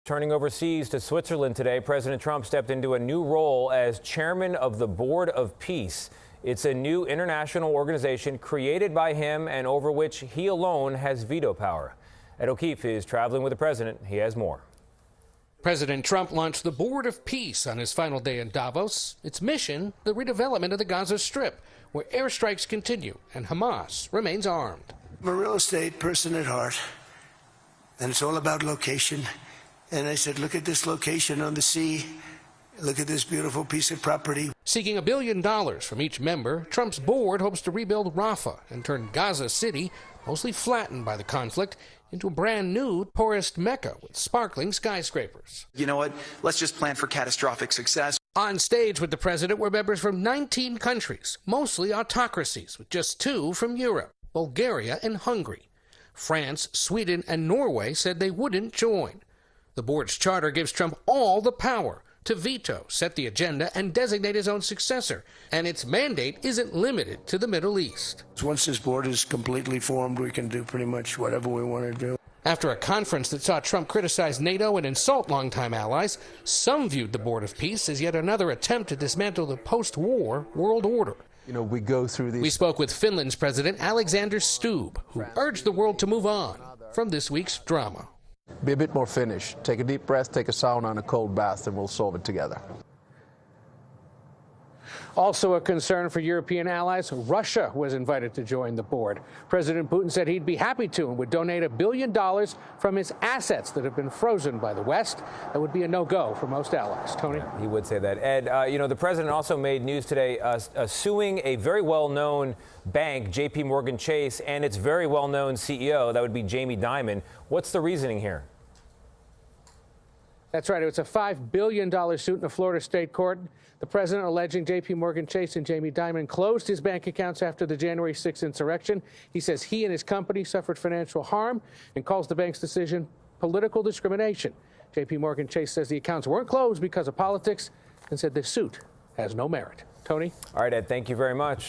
Turning overseas to Switzerland today, President Trump stepped into a new role as chairman of the Board of Peace. It's a new international organization created by him and over which he alone has veto power. Ed O'Keefe is traveling with the president. He has more. President Trump launched the Board of Peace on his final day in Davos. Its mission, the redevelopment of the Gaza Strip, where airstrikes continue and Hamas remains armed. I'm a real estate person at heart, and it's all about location. And I said, look at this location on the sea. Look at this beautiful piece of property. Seeking $1 billion from each member, Trump's board hopes to rebuild Rafah and turn Gaza City, mostly flattened by the conflict, into a brand new tourist mecca with sparkling skyscrapers. You know what? Let's just plan for catastrophic success. On stage with the president were members from 19 countries, mostly autocracies, with just 2 from Europe, Bulgaria and Hungary. France, Sweden, and Norway said they wouldn't join. The board's charter gives Trump all the power to veto, set the agenda, and designate his own successor. And its mandate isn't limited to the Middle East. Once this board is completely formed, we can do pretty much whatever we want to do. After a conference that saw Trump criticize NATO and insult longtime allies, some viewed the Board of Peace as yet another attempt to dismantle the post-war world order. You know, we go through these. We spoke with Finland's President Alexander Stubb, who urged the world to move on from this week's drama. Be a bit more Finnish. Take a deep breath, take a sauna and a cold bath, and we'll solve it together. Also a concern for European allies, Russia was invited to join the board. President Putin said he'd be happy to and would donate $1 billion from his assets that have been frozen by the West. That would be a no-go for most allies. Tony? He would say that. Ed, the president also made news today suing a very well-known bank, J.P. Chase, and its very well-known CEO, that would be Jamie Dimon. What's the reasoning here? That's right. It was a $5 billion suit in a Florida state court. The president alleging J.P. Chase and Jamie Dimon closed his bank accounts after the January 6th insurrection. He says he and his company suffered financial harm and calls the bank's decision political discrimination. J.P. Chase says the accounts weren't closed because of politics and said the suit has no merit. Tony? All right, Ed, thank you very much.